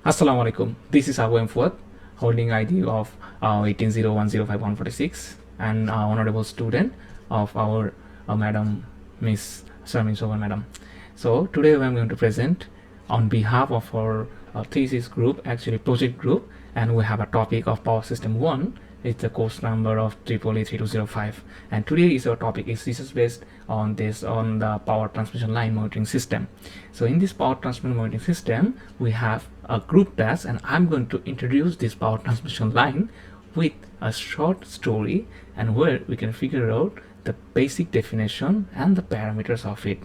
Assalamu alaikum. This is Abu Fuad, holding ID of 1801054146 and honorable student of our Madam Miss Sarmin Soban Madam. So today I'm going to present on behalf of our thesis group, actually project group, and we have a topic of Power System 1. It's the course number of EEE 3205, and today is our topic is research based on the power transmission line monitoring system. So in this power transmission monitoring system we have a group task, and I'm going to introduce this power transmission line with a short story and where we can figure out the basic definition and the parameters of it.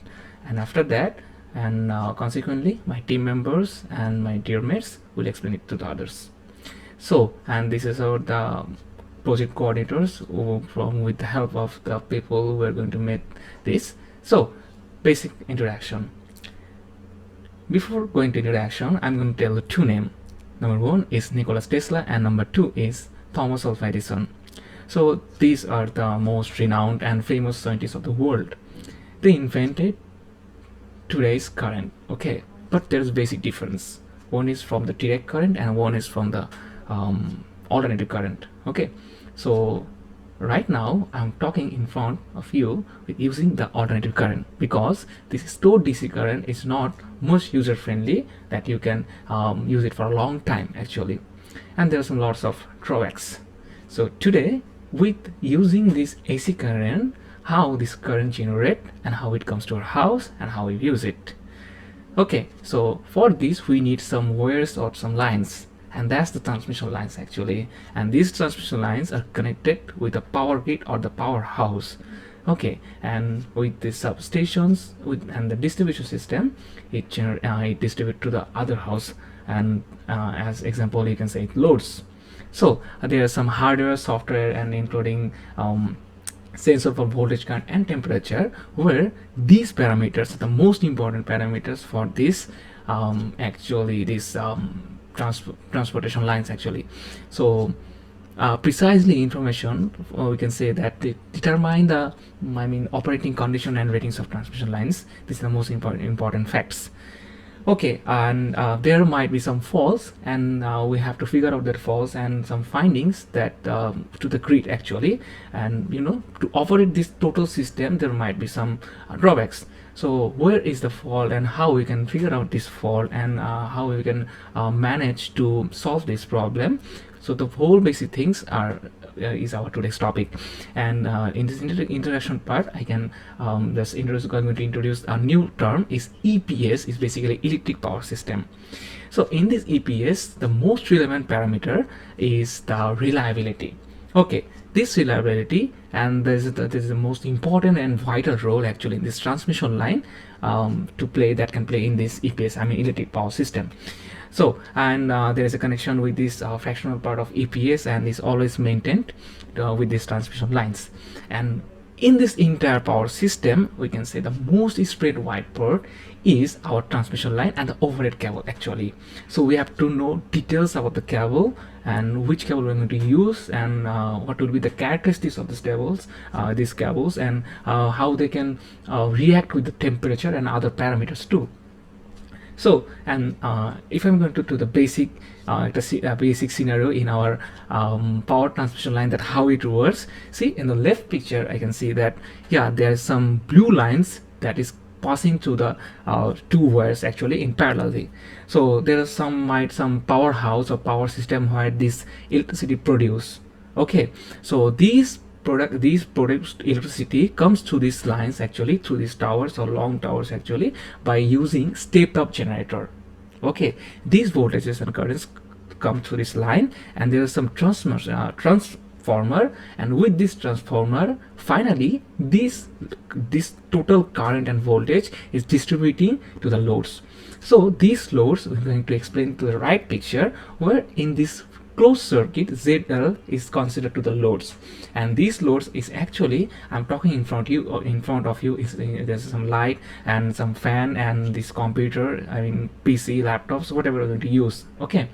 And after that, and consequently my team members and my dear mates will explain it to the others. So, and this is our the project coordinators with the help of the people who are going to make this. So basic introduction. Before going to introduction, I'm going to tell the two names. Number one is Nikola Tesla and number two is Thomas Alva Edison. So these are the most renowned and famous scientists of the world. They invented today's current, okay, but there's basic difference. One is from the direct current and one is from the alternative current. Okay, so right now I'm talking in front of you with using the alternative current because this stored DC current is not much user friendly that you can use it for a long time actually, and there are some lots of drawbacks. So today with using this AC current, how this current generate and how it comes to our house and how we use it. Okay, so for this we need some wires or some lines, and that's the transmission lines actually, and these transmission lines are connected with the power grid or the powerhouse. Okay, and with the substations and the distribution system, it distribute to the other house, and as example you can say it loads. So there are some hardware, software, and including sensor for voltage, current, and temperature, where these parameters are the most important parameters for this transportation lines actually. So precisely information we can say that they determine the operating condition and ratings of transmission lines. These are the most important facts. Okay, and there might be some faults, and we have to figure out that faults and some findings that to the grid actually, and to operate this total system there might be some drawbacks. So where is the fault and how we can figure out this fault, and how we can manage to solve this problem. So the whole basic things are is our today's topic, and in this introduction part I can I'm going to introduce a new term is EPS, is basically electric power system. So in this EPS the most relevant parameter is the reliability. Okay, this reliability, and this is the most important and vital role actually in this transmission line that can play in this EPS, electric power system. So, and there is a connection with this fractional part of EPS, and is always maintained with these transmission lines. And in this entire power system we can say the most spread wide part is our transmission line and the overhead cable actually. So we have to know details about the cable and which cable we're going to use, and what will be the characteristics of these cables, and how they can react with the temperature and other parameters too. So, and if I'm going to do the basic basic scenario in our power transmission line, that how it works. See, in the left picture I can see that there's some blue lines that is passing through the two wires actually in parallelly. So there is some powerhouse or power system where this electricity produce. Okay, so these produced electricity comes through these lines actually, through these towers or long towers actually, by using stepped up generator. Okay, these voltages and currents come through this line, and there is some transformer, and with this transformer finally this total current and voltage is distributing to the loads. So these loads we're going to explain to the right picture, where in this closed circuit ZL is considered to the loads, and these loads is actually I'm talking in front of you is there's some light and some fan and this computer, PC, laptops, whatever we're going to use. Okay,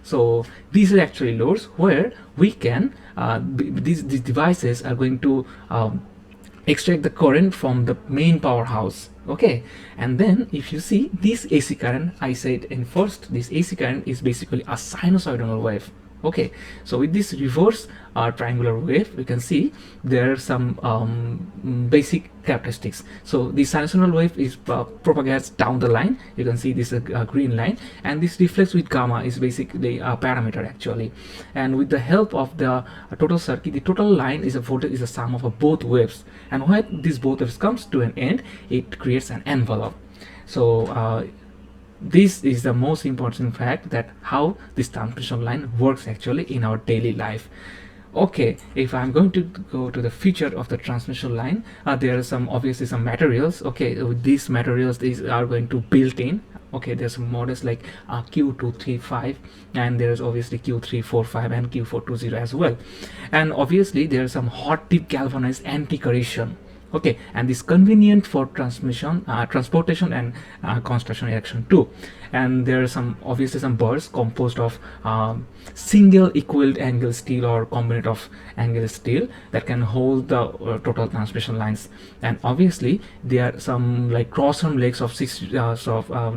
so these are actually loads where we can these devices are going to extract the current from the main powerhouse. Okay, and then if you see this AC current, I said in first, this AC current is basically a sinusoidal wave. Okay, so with this reverse triangular wave, we can see there are some basic characteristics. So the sinusoidal wave is propagates down the line. You can see this green line, and this reflects with gamma is basically a parameter actually. And with the help of the total circuit, the total line is a voltage is a sum of both waves. And when this both waves comes to an end, it creates an envelope. So this is the most important fact that how this transmission line works actually in our daily life. Okay, if I'm going to go to the feature of the transmission line, there are some obviously some materials. Okay, with these materials, these are going to built in. Okay, there's some models like Q235, and there's obviously Q345 and Q420 as well. And obviously there's some hot dip galvanized anti-corrosion. Okay, and this convenient for transmission transportation and construction erection too. And there are some obviously some bars composed of single equal angle steel or combination of angle steel that can hold the total transmission lines. And obviously there are some like cross arm legs of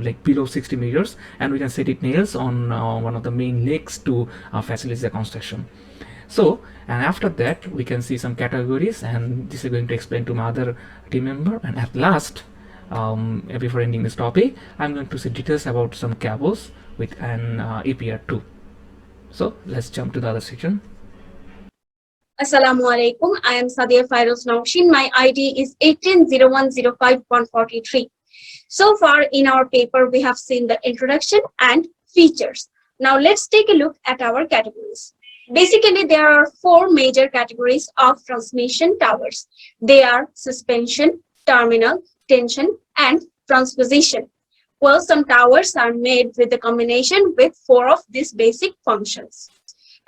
like below 60 meters, and we can set it nails on one of the main legs to facilitate the construction. So, and after that we can see some categories, and this is going to explain to my other team member. And at last, before ending this topic, I'm going to see details about some cables with an APR2. So let's jump to the other section. Assalamu alaikum. I am Sadia Fairoz Naushin. My ID is 1801051143. So far in our paper, we have seen the introduction and features. Now let's take a look at our categories. Basically, there are four major categories of transmission towers. They are suspension, terminal, tension, and transposition. Well, some towers are made with the combination with four of these basic functions.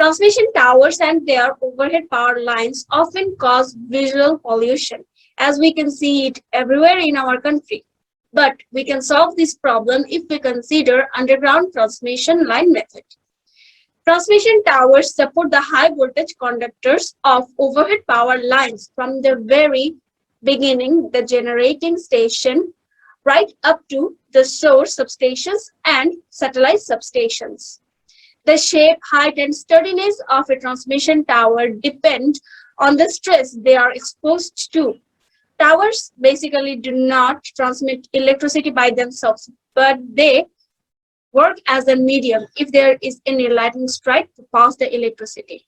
Transmission towers and their overhead power lines often cause visual pollution, as we can see it everywhere in our country. But we can solve this problem if we consider underground transmission line method. Transmission towers support the high voltage conductors of overhead power lines from the very beginning, the generating station, right up to the source substations and satellite substations. The shape, height, and sturdiness of a transmission tower depend on the stress they are exposed to. Towers basically do not transmit electricity by themselves, but they work as a medium if there is any lightning strike to pass the electricity.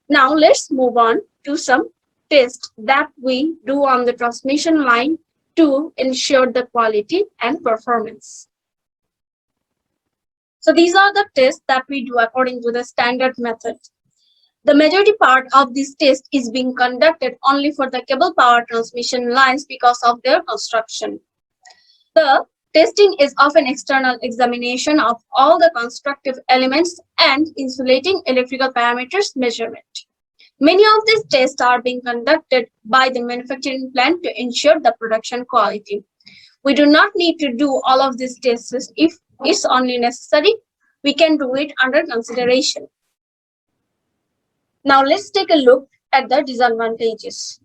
Now let's move on to some tests that we do on the transmission line to ensure the quality and performance. So these are the tests that we do according to the standard method. The majority part of this test is being conducted only for the cable power transmission lines because of their construction. The testing is of an external examination of all the constructive elements and insulating electrical parameters measurement. Many of these tests are being conducted by the manufacturing plant to ensure the production quality. We do not need to do all of these tests if it's only necessary. We can do it under consideration. Now let's take a look at the disadvantages.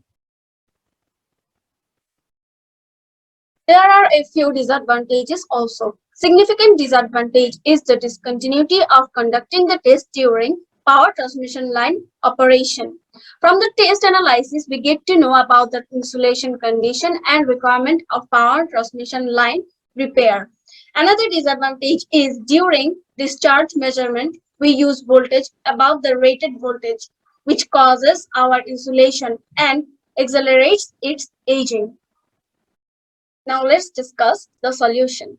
There are a few disadvantages also. Significant disadvantage is the discontinuity of conducting the test during power transmission line operation. From the test analysis, we get to know about the insulation condition and requirement of power transmission line repair. Another disadvantage is during discharge measurement, we use voltage above the rated voltage, which causes our insulation and accelerates its aging. Now let's discuss the solution.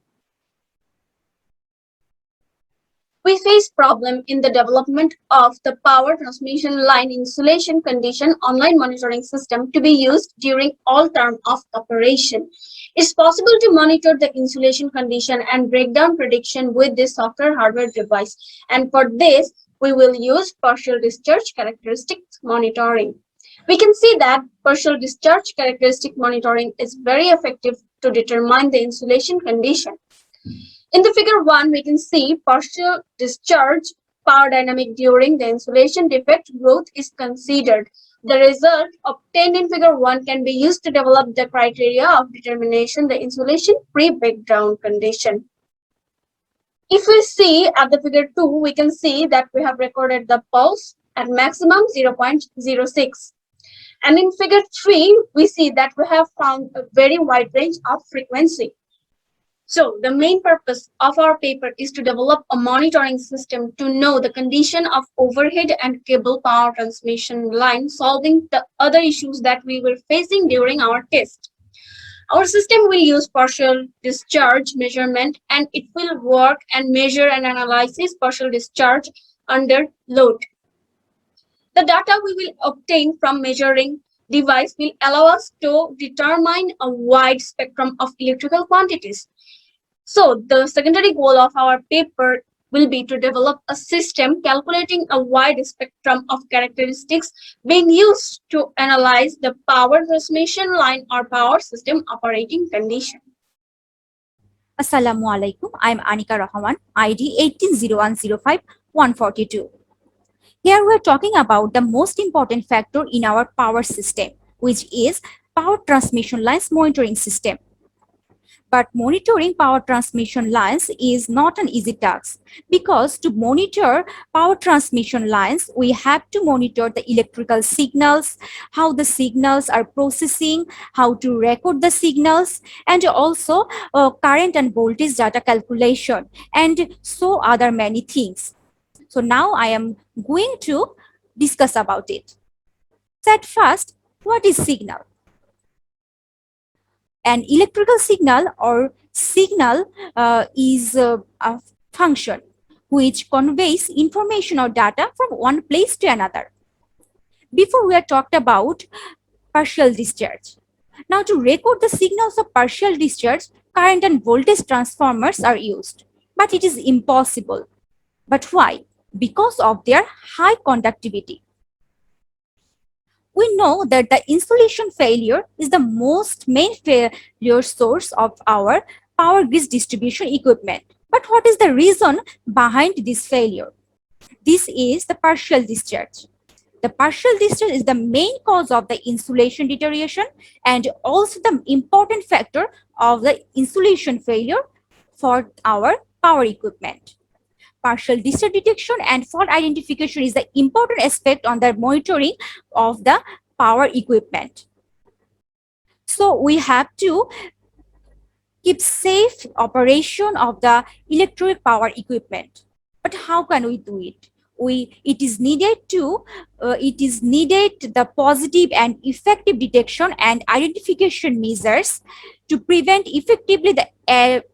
We face problem in the development of the power transmission line insulation condition online monitoring system to be used during all term of operation. It's possible to monitor the insulation condition and breakdown prediction with this software hardware device. And for this, we will use partial discharge characteristics monitoring. We can see that partial discharge characteristic monitoring is very effective to determine the insulation condition. In the figure 1, we can see partial discharge power dynamic during the insulation defect growth is considered. The result obtained in figure 1 can be used to develop the criteria of determination the insulation pre-breakdown condition. If we see at the figure 2, we can see that we have recorded the pulse at maximum 0.06. And in figure 3, we see that we have found a very wide range of frequency. So the main purpose of our paper is to develop a monitoring system to know the condition of overhead and cable power transmission line, solving the other issues that we were facing during our test. Our system will use partial discharge measurement, and it will work and measure and analyze partial discharge under load. The data we will obtain from measuring device will allow us to determine a wide spectrum of electrical quantities. So the secondary goal of our paper will be to develop a system calculating a wide spectrum of characteristics being used to analyze the power transmission line or power system operating condition. Assalamu alaikum. I'm Anika Rahman, ID 180105-142. Here we are talking about the most important factor in our power system, which is power transmission lines monitoring system. But monitoring power transmission lines is not an easy task, because to monitor power transmission lines, we have to monitor the electrical signals, how the signals are processing, how to record the signals, and also current and voltage data calculation, and so other many things. So now I am going to discuss about it. So at first, what is signal? An electrical signal or signal is a function which conveys information or data from one place to another. Before we have talked about partial discharge. Now to record the signals of partial discharge, current and voltage transformers are used. But it is impossible. But why? Because of their high conductivity. We know that the insulation failure is the most main failure source of our power grid distribution equipment. But what is the reason behind this failure? This is the partial discharge. The partial discharge is the main cause of the insulation deterioration and also the important factor of the insulation failure for our power equipment. Partial discharge detection and fault identification is the important aspect on the monitoring of the power equipment. So we have to keep safe operation of the electric power equipment. But how can we do it? It is needed the positive and effective detection and identification measures to prevent effectively the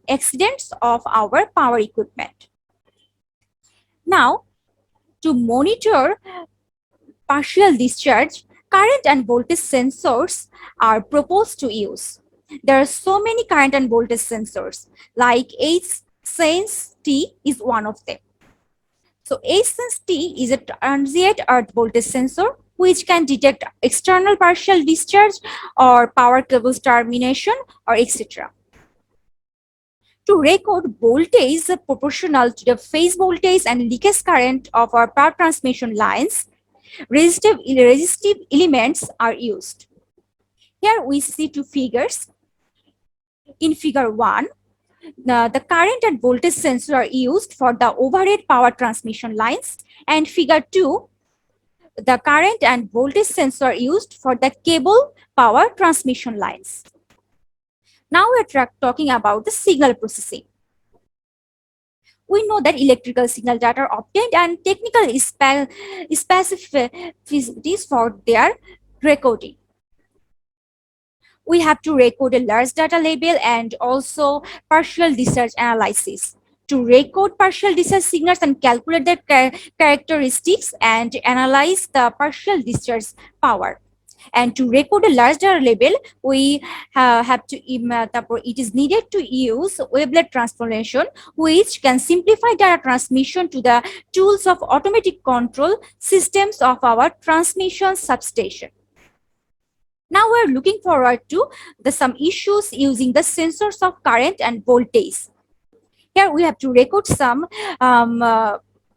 accidents of our power equipment. Now, to monitor partial discharge, current and voltage sensors are proposed to use. There are so many current and voltage sensors, like H-Sense-T is one of them. So H-Sense-T is a transient earth voltage sensor which can detect external partial discharge or power cables termination or etc. To record voltage proportional to the phase voltage and leakage current of our power transmission lines, resistive elements are used. Here we see two figures. In figure 1, the current and voltage sensor are used for the overhead power transmission lines, and figure 2, the current and voltage sensor are used for the cable power transmission lines. Now we're talking about the signal processing. We know that electrical signal data are obtained and technical specificities for their recording. We have to record a large data label and also partial discharge analysis. To record partial discharge signals and calculate their characteristics and analyze the partial discharge power. And to record a large data label, we it is needed to use wavelet transformation, which can simplify data transmission to the tools of automatic control systems of our transmission substation. Now we're looking forward to some issues using the sensors of current and voltage. Here we have to record some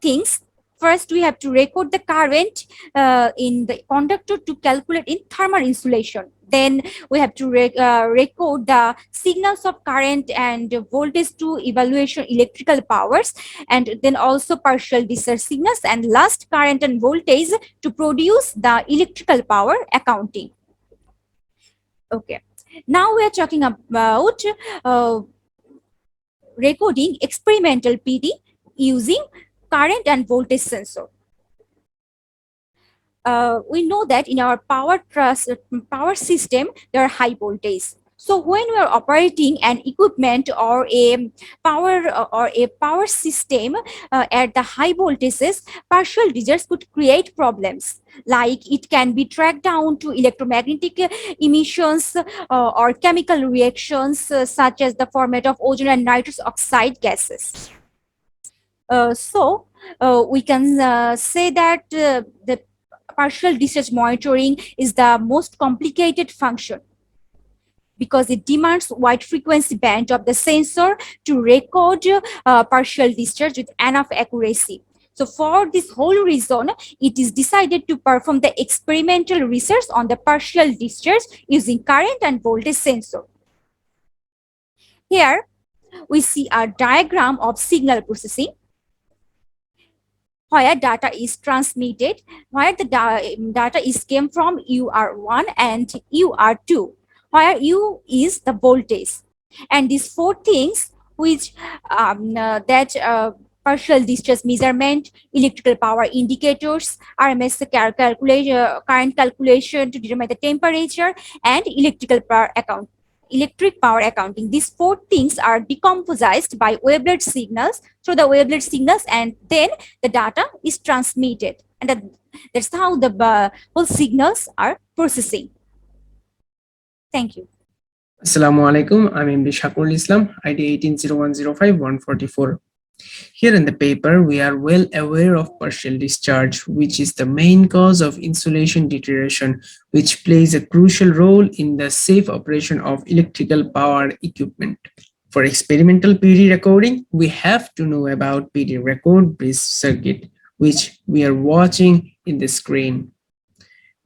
things. First, we have to record the current in the conductor to calculate in thermal insulation. Then we have to record the signals of current and voltage to evaluation electrical powers, and then also partial discharge signals, and last current and voltage to produce the electrical power accounting. Okay, now we are talking about uh, recording experimental PD using current and voltage sensor. We know that in our power system there are high voltage. So when we are operating an equipment or a power system at the high voltages, partial discharge could create problems. Like it can be tracked down to electromagnetic emissions or chemical reactions such as the format of ozone and nitrous oxide gases. So we can say that the partial discharge monitoring is the most complicated function because it demands wide frequency band of the sensor to record partial discharge with enough accuracy. So for this whole reason, it is decided to perform the experimental research on the partial discharge using current and voltage sensor. Here we see a diagram of signal processing, where data is transmitted, where the data is came from UR1 and UR2, where U is the voltage. And these four things which partial discharge measurement, electrical power indicators, RMS current calculation to determine the temperature, and electric power accounting. These four things are decomposed by wavelet signals through the wavelet signals, and then the data is transmitted, and that's how the whole signals are processing. Thank you. Assalamu alaikum. I'm MD Shakurul Islam, ID 180105-144. Here in the paper, we are well aware of partial discharge, which is the main cause of insulation deterioration, which plays a crucial role in the safe operation of electrical power equipment. For experimental PD recording, we have to know about PD record bridge circuit, which we are watching in the screen.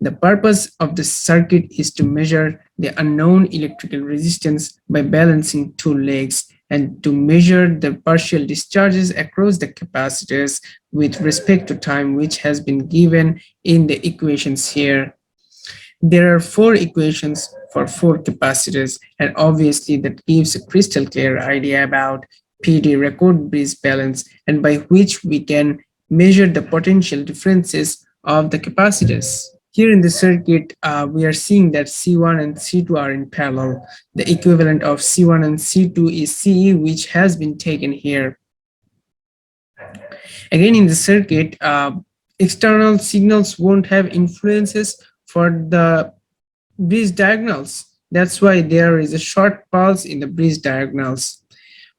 The purpose of the circuit is to measure the unknown electrical resistance by balancing two legs and to measure the partial discharges across the capacitors with respect to time, which has been given in the equations here. There are four equations for four capacitors, and obviously that gives a crystal clear idea about PD record bridge balance, and by which we can measure the potential differences of the capacitors. Here in the circuit, we are seeing that C1 and C2 are in parallel. The equivalent of C1 and C2 is CE, which has been taken here. Again, in the circuit, external signals won't have influences for the bridge diagonals. That's why there is a short pulse in the bridge diagonals.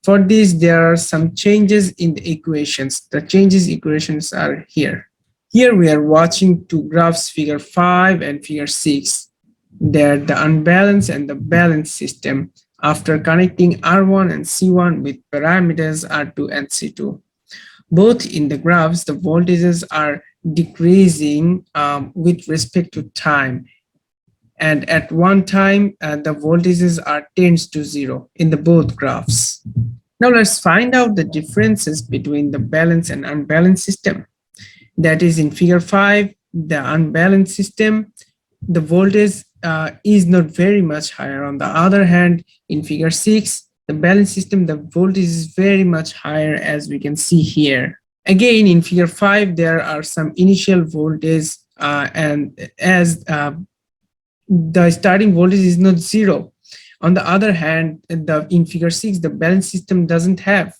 For this, there are some changes in the equations. The changes equations are here. Here we are watching two graphs, figure 5 and figure 6. They're the unbalanced and the balanced system after connecting R1 and C1 with parameters R2 and C2. Both in the graphs, the voltages are decreasing with respect to time. And at one time, the voltages are tends to 0 in the both graphs. Now let's find out the differences between the balanced and unbalanced system. That is, in figure 5, the unbalanced system, the voltage is not very much higher. On the other hand, in figure 6, the balanced system, the voltage is very much higher, as we can see here. Again, in figure 5, there are some initial voltage, and as the starting voltage is not 0. On the other hand, in figure 6, the balanced system doesn't have.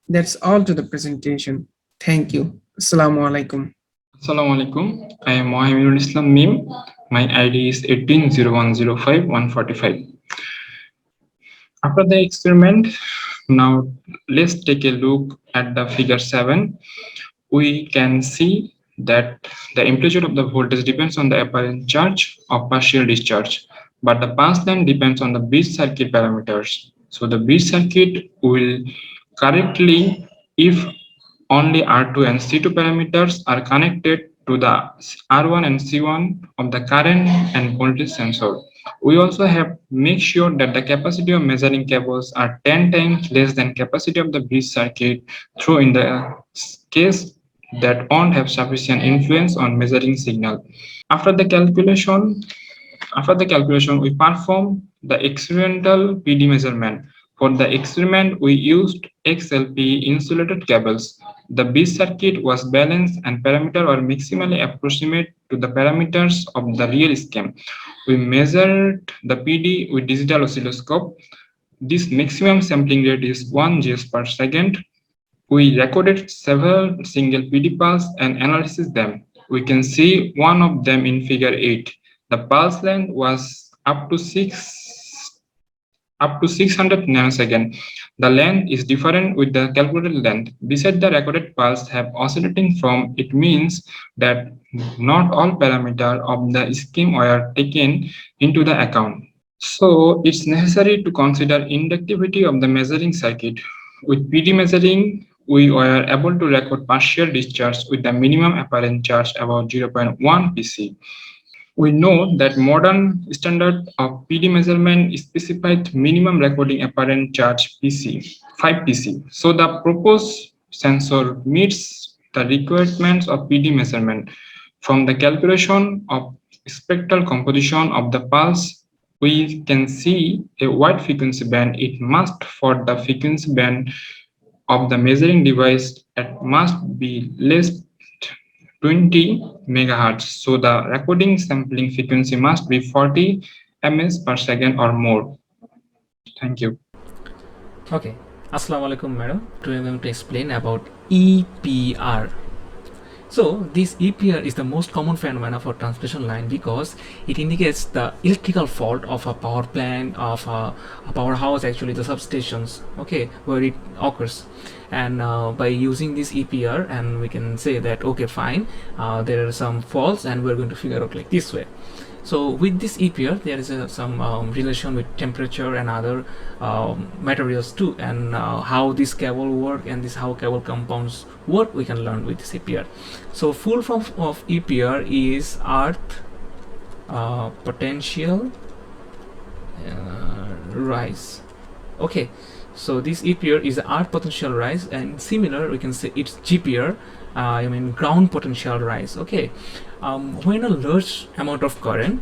That's all to the presentation. Thank you. Assalamu alaikum. Assalamu alaikum. I am Mohammed Islam Mim. My ID is 180105-145. After the experiment, now let's take a look at the figure 7. We can see that the amplitude of the voltage depends on the apparent charge of partial discharge, but the pass line depends on the bridge circuit parameters. So the bridge circuit will correctly, if Only R2 and C2 parameters are connected to the R1 and C1 of the current and voltage sensor. We also have make sure that the capacity of measuring cables are 10 times less than capacity of the bridge circuit, through in the case that won't have sufficient influence on measuring signal. After the calculation, we perform the experimental PD measurement. For the experiment, we used XLP insulated cables. The bridge circuit was balanced and parameters were maximally approximate to the parameters of the real scheme. We measured the PD with digital oscilloscope. This maximum sampling rate is 1 Gs per second. We recorded several single PD pulses and analyzed them. We can see one of them in figure 8. The pulse length was up to 600 nanosecond. The length is different with the calculated length. Besides the recorded pulse have oscillating from, it means that not all parameters of the scheme were taken into the account. So it's necessary to consider inductivity of the measuring circuit. With PD measuring, we were able to record partial discharge with the minimum apparent charge about 0.1 PC. We know that modern standard of PD measurement specified minimum recording apparent charge PC, 5 PC. So the proposed sensor meets the requirements of PD measurement. From the calculation of spectral composition of the pulse, we can see a wide frequency band. It must, for the frequency band of the measuring device, it must be less 20 megahertz. So the recording sampling frequency must be 40 ms per second or more. Thank you. Okay, Assalamu alaikum, madam. Today I'm going to explain about EPR. So this EPR is the most common phenomena for transmission line because it indicates the electrical fault of a power plant, of a powerhouse, actually the substations, okay, where it occurs. And by using this EPR, and we can say that, okay, fine, there are some faults and we're going to figure out like this way. So with this EPR, there is some relation with temperature and other materials too, and how this cable work and this how cable compounds work, we can learn with this EPR. So full form of EPR is earth potential rise. Okay, so this EPR is the earth potential rise, and similar we can say it's GPR, I mean ground potential rise. Okay, when a large amount of current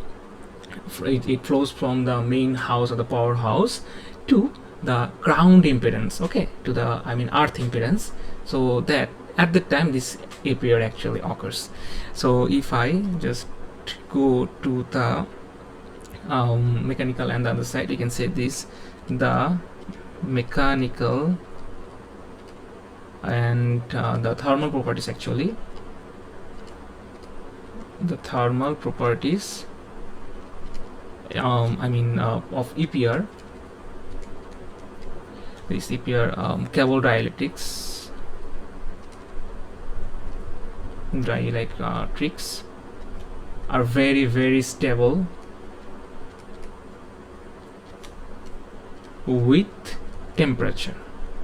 it flows from the main house or the powerhouse to the ground impedance, okay, to the earth impedance, so that at the time this APR actually occurs. So if I just go to the mechanical and the other side, you can say this, the mechanical and the thermal properties, actually the thermal properties of EPR, this EPR cable dielectrics are very stable with temperature.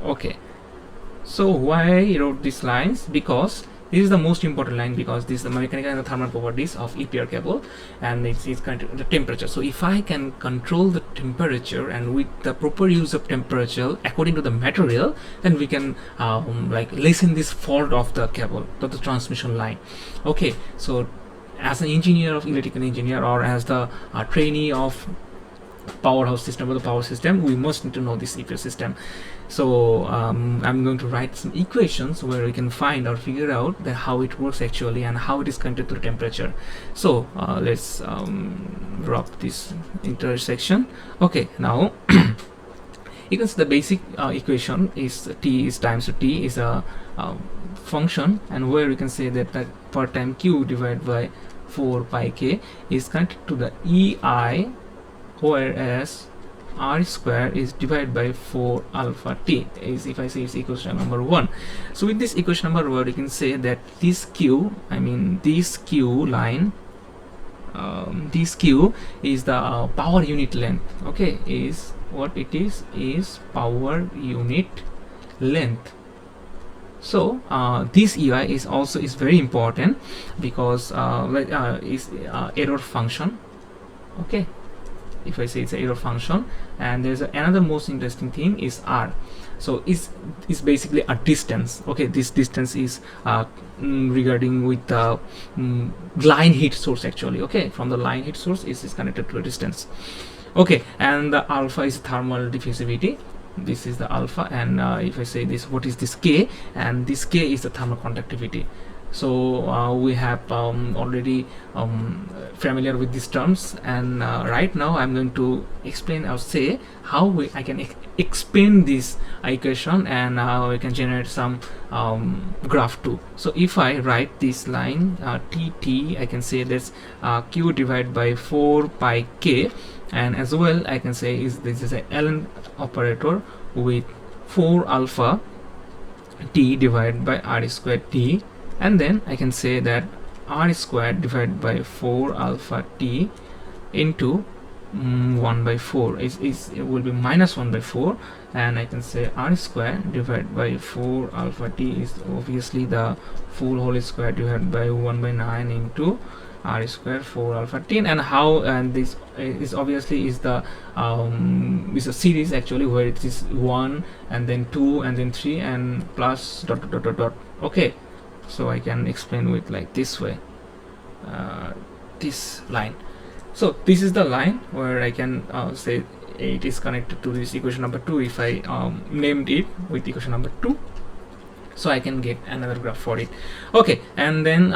Okay, so why I wrote these lines? Because this is the most important line, because this is the mechanical and the thermal properties of EPR cable, and it's kind of the temperature. So if I can control the temperature, and with the proper use of temperature according to the material, then we can lessen this fault of the cable, of the transmission line. Okay, so as an engineer of electrical engineer, or as the trainee of powerhouse system or the power system, we must need to know this EPR system. So I'm going to write some equations where we can find or figure out that how it works actually and how it is connected to the temperature. So let's drop this intersection. Okay, now you can see the basic equation is T is times to T is a function, and where we can say that per time Q divided by 4 pi K is connected to the EI, whereas R square is divided by 4 alpha T, is if I say it's equation number 1. So with this equation number 1, you can say that this Q, this Q line, this Q is the power unit length. Okay, is what it is power unit length. So this UI is also is very important because is error function. Okay, if I say it's an error function, and there's another most interesting thing is R. So is basically a distance. Okay, this distance is regarding with the line heat source actually. Okay, from the line heat source is connected to a distance. Okay, and the alpha is thermal diffusivity. This is the alpha, and if I say this, what is this K? And this K is the thermal conductivity. So we have already familiar with these terms, and right now I'm going to explain or say how I can expand this equation, and we can generate some graph too. So if I write this line TT, I can say that's Q divided by 4 pi K, and as well I can say this is a ln operator with 4 alpha T divided by R squared T, and then I can say that R squared divided by 4 alpha T into 1 by 4 it will be minus 1 by 4, and I can say R squared divided by 4 alpha T is obviously the full whole square divided by 1 by 9 into R squared 4 alpha T. And how, and this is obviously is the is a series actually, where it is 1 and then 2 and then 3 and plus dot dot dot dot dot. Okay, so I can explain with like this way, this line. So this is the line where I can say it is connected to this equation number 2 if I named it with equation number 2, so I can get another graph for it. Okay, and then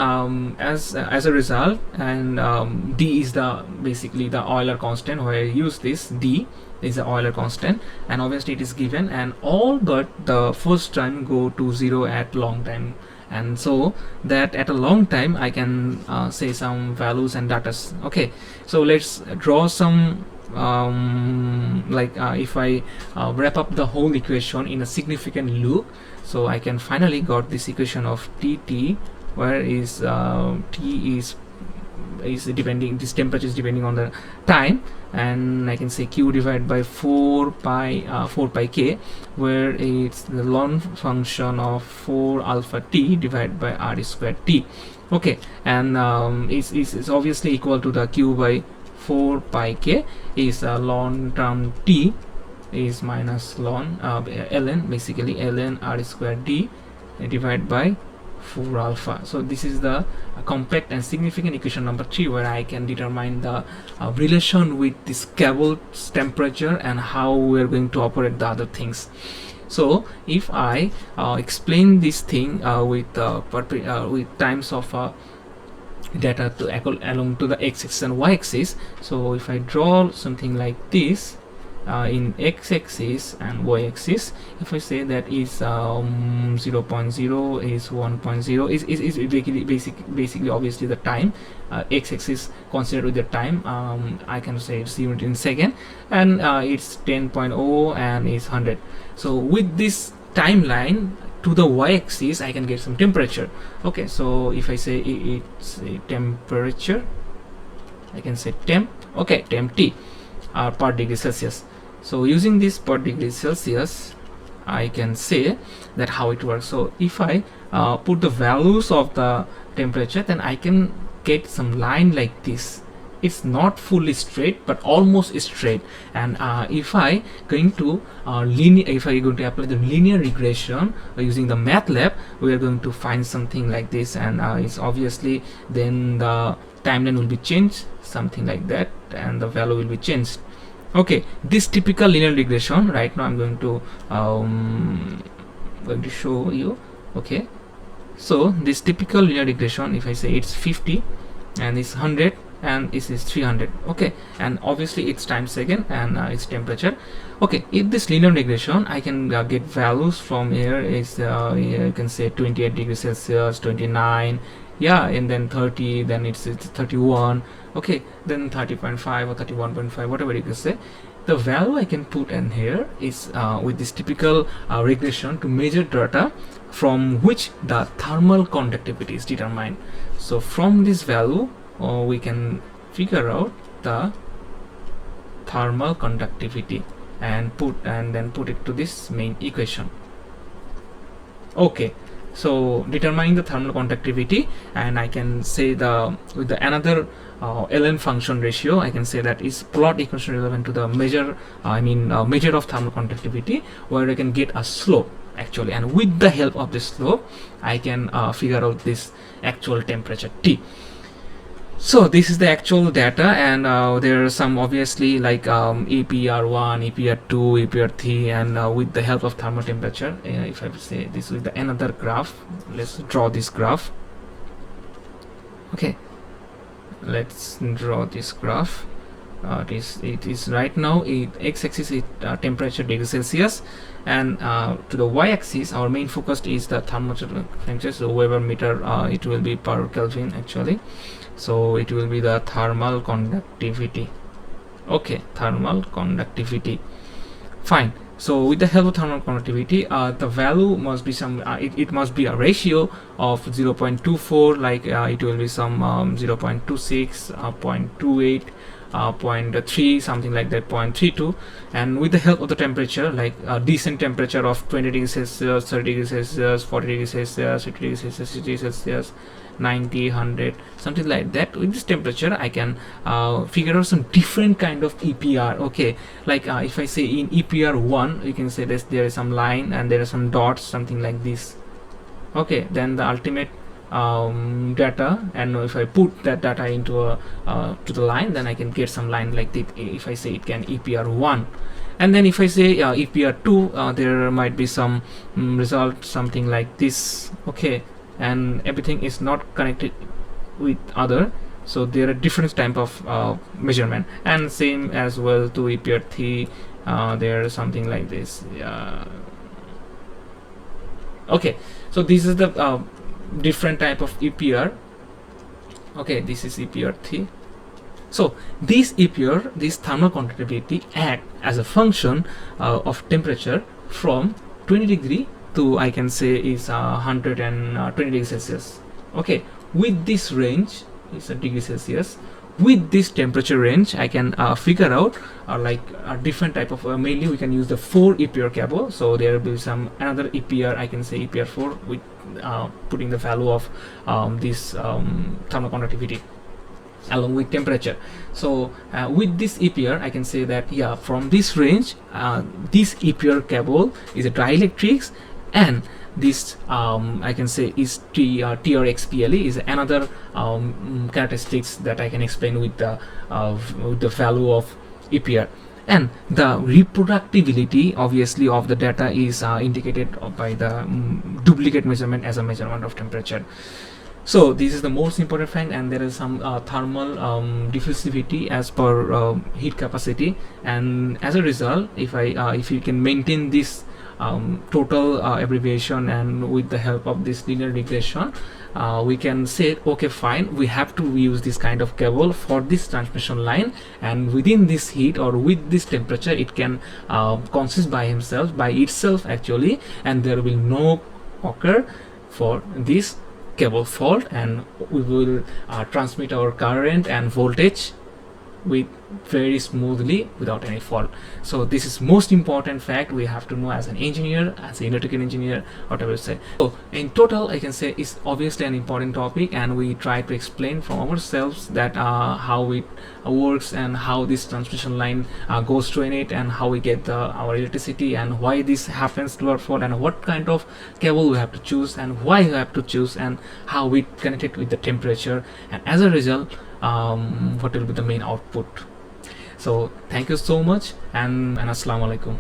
as a result, and D is the basically the Euler constant, where I use this D is the Euler constant, and obviously it is given, and all but the first term go to 0 at long time, and so that at a long time I can say some values and datas. Okay, so let's draw some if I wrap up the whole equation in a significant loop, so I can finally got this equation of TT, where is T is depending, this temperature is depending on the time, and I can say Q divided by 4 pi K, where it's the ln function of 4 alpha T divided by R squared T. Okay, and it's obviously equal to the Q by 4 pi K is ln term T is minus ln ln, basically ln R squared D divided by 4 alpha. So this is the compact and significant equation number 3, where I can determine the relation with this cable's temperature and how we are going to operate the other things. So if I explain this thing with times of data along to the x-axis and y-axis, so if I draw something like this in x-axis and y-axis, if I say that is 0.0 is 1.0 is basically obviously the time, x-axis considered with the time, I can say it's unit in second, and it's 10.0 and is 100. So with this timeline to the y-axis I can get some temperature. Okay, so if I say it's a temperature, I can say temp, okay, temp T per degree Celsius. So using this per degree Celsius, I can say that how it works. So if I put the values of the temperature, then I can get some line like this. It's not fully straight but almost straight, and if I going to apply the linear regression using the MATLAB, we are going to find something like this, and it's obviously then the timeline will be changed, something like that, and the value will be changed. Okay, this typical linear regression right now I'm going to show you. Okay, so this typical linear regression, if I say it's 50 and it's 100 and this is 300, okay, and obviously it's time second and it's temperature. Okay, if this linear regression I can get values from here is you can say 28 degrees Celsius, 29, yeah, and then 30, then it's 31, okay, then 30.5 or 31.5, whatever you can say. The value I can put in here is with this typical regression to measure data from which the thermal conductivity is determined. So from this value we can figure out the thermal conductivity and then put it to this main equation. Okay, So determining the thermal conductivity, and I can say with the another ln function ratio, I can say that is plot equation relevant to the measure measure of thermal conductivity, where I can get a slope actually, and with the help of this slope I can figure out this actual temperature T. So this is the actual data, and there are some obviously like EPR1, EPR2, EPR3, and with the help of thermal temperature, if I say this is the another graph, let's draw this graph. Okay, let's draw this graph. It is right now x-axis is temperature degree Celsius, and to the y-axis our main focus is the temperature, so Weber meter, it will be per Kelvin actually, so it will be the thermal conductivity. Okay, thermal conductivity, fine. So with the help of thermal conductivity, the value must be some it must be a ratio of 0.24, like it will be some 0.26, 0.28, 0.3, something like that, 0.32. And with the help of the temperature, like a decent temperature of 20 degrees Celsius, 30 degrees Celsius, 40 degrees Celsius, 50 degrees Celsius, 60 degrees Celsius, 90, 100, something like that, with this temperature I can figure out some different kind of EPR. Okay, like if I say in EPR1, you can say this, there is some line and there are some dots, something like this. Okay, then the ultimate data, and if I put that data into to the line, then I can get some line like that. If I say it can EPR1, and then if I say EPR2, there might be some result, something like this. Okay, and everything is not connected with other, so there are different type of measurement, and same as well to EPR3, there is something like this. Okay, so this is the different type of EPR. Okay, this is EPR3. So this EPR, this thermal conductivity, act as a function of temperature from 20 degree to, I can say, is 120 degrees Celsius. Okay, with this range is a degree Celsius. With this temperature range, I can figure out like a different type of mainly we can use the 4 EPR cable. So there will be some another EPR, I can say EPR4, with putting the value of this thermal conductivity along with temperature. So with this EPR, I can say that yeah, from this range, this EPR cable is a dielectrics, and this I can say is TRXPLE is another characteristics that I can explain with the value of EPR. And the reproducibility obviously of the data is indicated by the duplicate measurement as a measurement of temperature. So this is the most important fact, and there is some thermal diffusivity as per heat capacity, and as a result, if you can maintain this total abbreviation, and with the help of this linear regression, we can say okay, fine, we have to use this kind of cable for this transmission line, and within this heat or with this temperature it can consist by itself actually, and there will no occur for this cable fault, and we will transmit our current and voltage with very smoothly without any fault. So this is most important fact we have to know as an engineer, as an electrical engineer, whatever you say. So in total, I can say it's obviously an important topic, and we try to explain from ourselves that how it works, and how this transmission line goes through in it, and how we get our electricity, and why this happens to our fault, and what kind of cable we have to choose, and why we have to choose, and how we connect it with the temperature, and as a result what will be the main output. So thank you so much, and assalamu alaikum.